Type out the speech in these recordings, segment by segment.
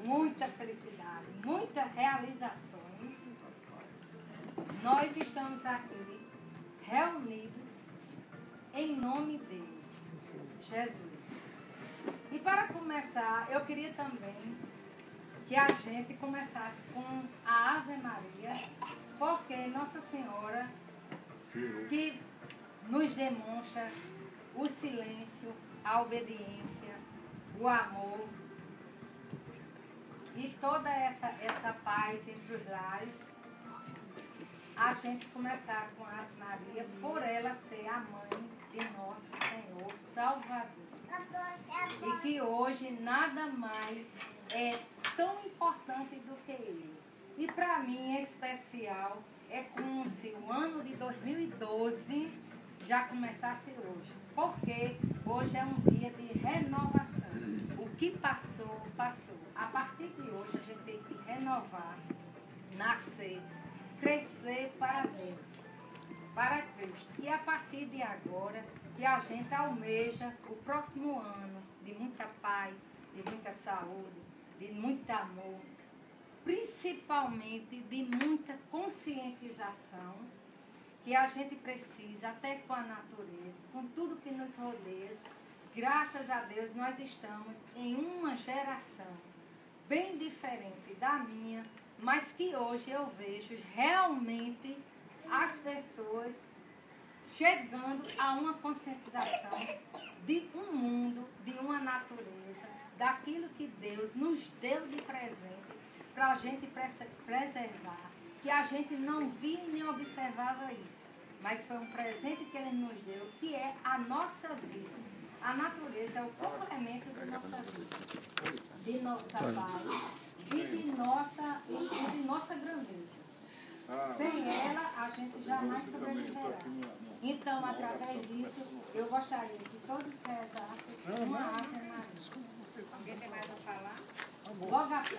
muita felicidade, muitas realizações. Nós estamos aqui reunidos em nome dele, Jesus. E para começar, eu queria também que a gente começasse com a Ave Maria, porque Nossa Senhora que nos demonstra o silêncio, a obediência, o amor e toda essa paz entre os lares, a gente começar com a Ave Maria, por ela ser a mãe de nosso Senhor Salvador. E que hoje nada mais é tão importante do que ele. E para mim, em especial, é como se o ano de 2012 já começasse hoje. Porque hoje é um dia de renovação. O que passou, passou. A partir de hoje, a gente tem que renovar, nascer, crescer para Deus, para Cristo. E a partir de agora, que a gente almeja o próximo ano de muita paz, de muita saúde, de muito amor, principalmente de muita conscientização que a gente precisa, até com a natureza, com tudo que nos rodeia. Graças a Deus, nós estamos em uma geração bem diferente da minha, mas que hoje eu vejo realmente as pessoas chegando a uma conscientização de um mundo, de uma natureza, daquilo que Deus nos deu de presente para a gente preservar, que a gente não via e nem observava isso, mas foi um presente que Ele nos deu, que é a nossa vida. A natureza é o complemento da nossa vida, de nossa paz e de nossa grandeza. Sem ela, a gente jamais sobreviverá. Então, através disso, eu gostaria que todos rezassem uma Ave Maria. Alguém tem mais a falar? Logo após.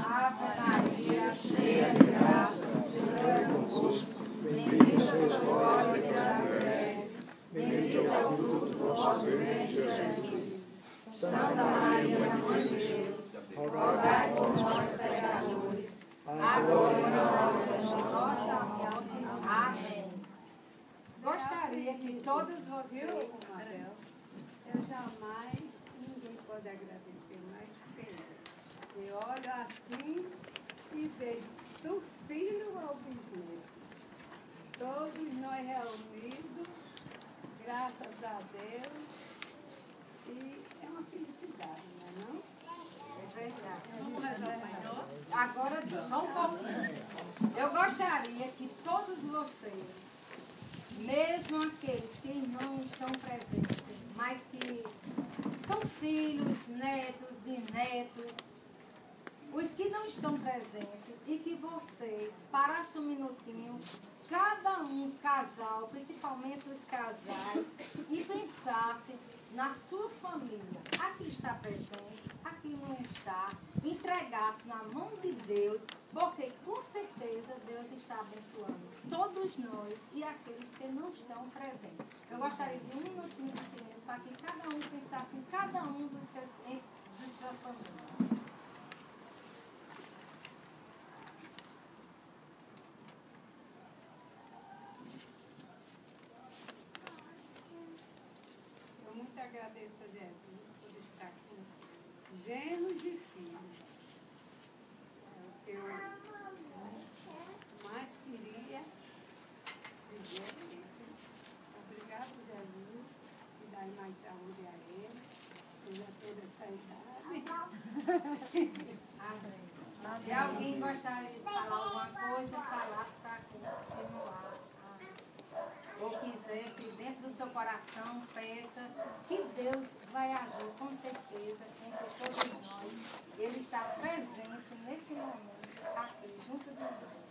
Ave Maria, cheia de graça, o Senhor é convosco. Bendita sois vós entre as mulheres. Bendito é o fruto do vosso ventre, Jesus. Santa Maria, Mãe de Deus, rogai por nós, pecadores, agora e na hora da nossa morte. Amém. Gostaria que todos vocês... Eu jamais, ninguém pode agradecer mais que ele. Eu olho assim e vejo do filho ao bisneto. Todos nós reunidos, graças a Deus, e é uma felicidade, não é não? É verdade. Vamos rezar para nós? Agora, só um pouquinho. Eu gostaria que todos vocês, mesmo aqueles que não estão presentes, mas que são filhos, netos, bisnetos, os que não estão presentes, e que vocês parassem um minutinho, cada um casal, principalmente os casais, e pensassem na sua família. Aqui está presente, aqui não está. Entregasse na mão de Deus, porque com certeza Deus está abençoando todos nós e aqueles que não estão presentes. Eu gostaria de um minutinho de silêncio para que cada um pensasse em cada um de sua família. Eu muito agradeço a Jesus por estar com genos e filhos. É o que eu mais queria dizer é isso. Obrigado, Jesus, e dar mais saúde a ele. Eu já tenho essa idade. Amém. Se alguém gostaria de falar alguma coisa, falasse para continuar. Ou quiser que dentro do seu coração peça que Deus vai agir com certeza entre todos nós. Ele está presente nesse momento aqui junto de nós.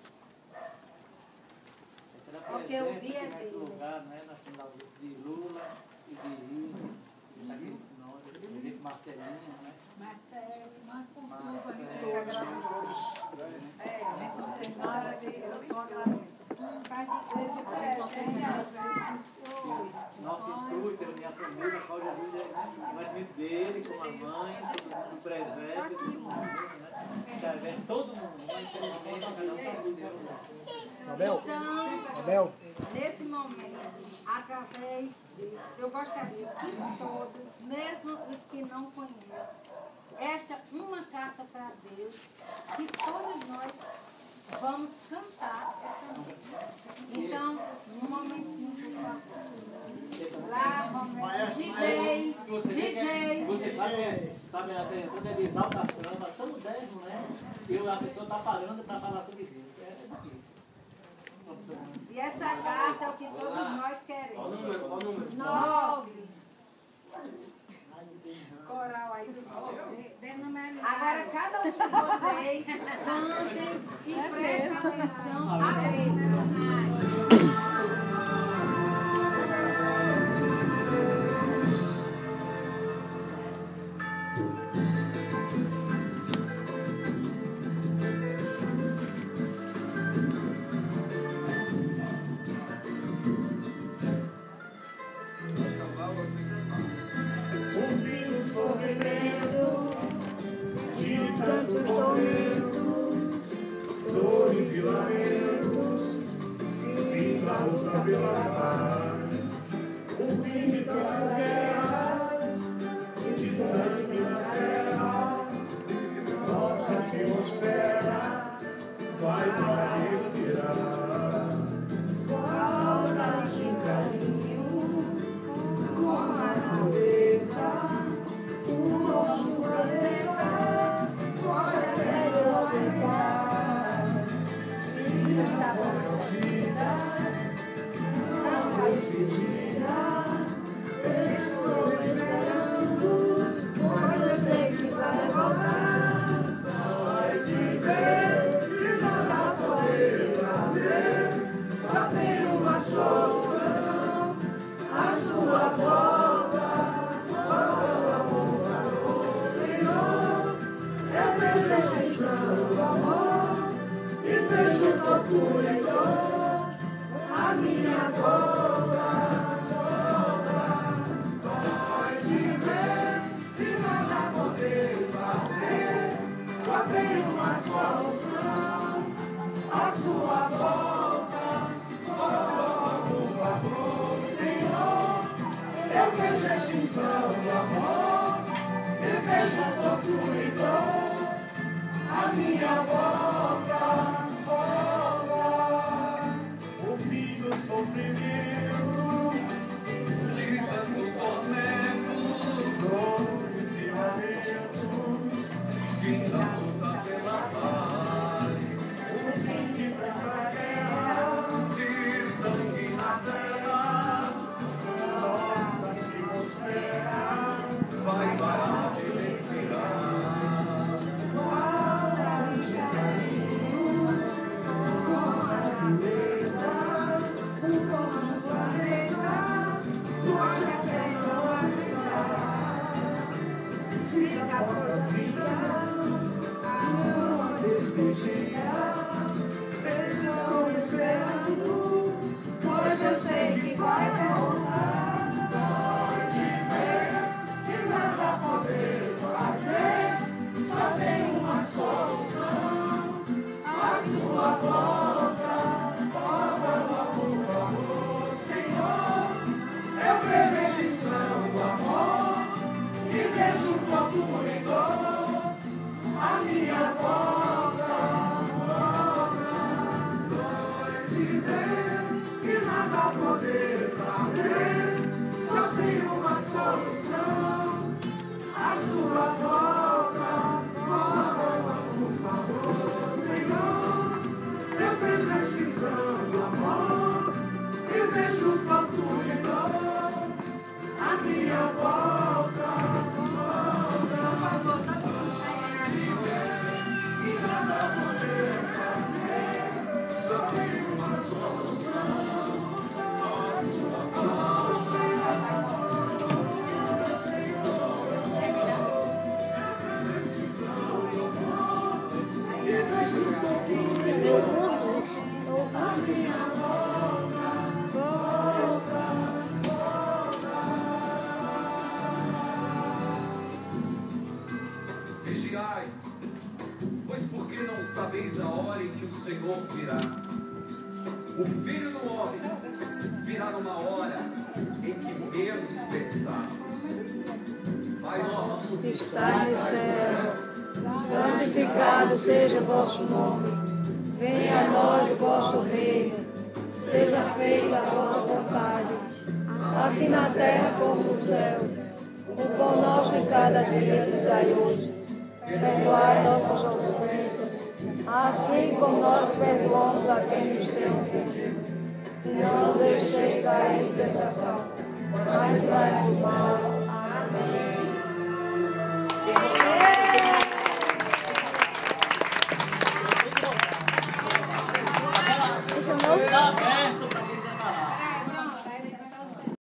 Porque o dia nesse dele. lugar, né? Nós temos lá o grupo de Lula e de Iris, que está aqui com nós, o grupo Marcelinha, né? Marcelo, Mas por tudo, a Marcelo, gente tem que agradecer. Não tem nada disso, eu só agradeço. Nosso intuito, eu e minha família, Paulo Jesus, né? Nós conhecimento dele, como a mãe, todo mundo presente, todo mundo, né? Através de todo mundo, mas infelizmente cada um está com Abel, Então, Abel, nesse momento, através disso, eu gostaria que todos, mesmo os que não conhecem, esta é uma carta para Deus, que todos nós vamos cantar essa música. Então, um momentinho, por favor. Lá, vamos DJ, Você sabe até quando é de exaltação, nós estamos 10, né? E a pessoa está parando para falar sobre Deus. É difícil. E essa carta é o que todos nós queremos. Qual o número? 9. Coral aí do 9. Agora cada um de vocês cantem e prestem atenção à letra. chegues a hora em que o Senhor virá. O Filho do Homem virá numa hora em que menos pensarmos. Pai nosso, que estais no céu, santificado seja o vosso nome. Venha a nós o vosso reino. Seja feita a vossa vontade, assim na terra como no céu. O pão nosso de cada dia nos dai hoje. Perdoai nossas ofensas, assim como nós perdoamos a quem nos tem ofendido. E não nos deixeis cair em tentação, mas livrai-nos do mal.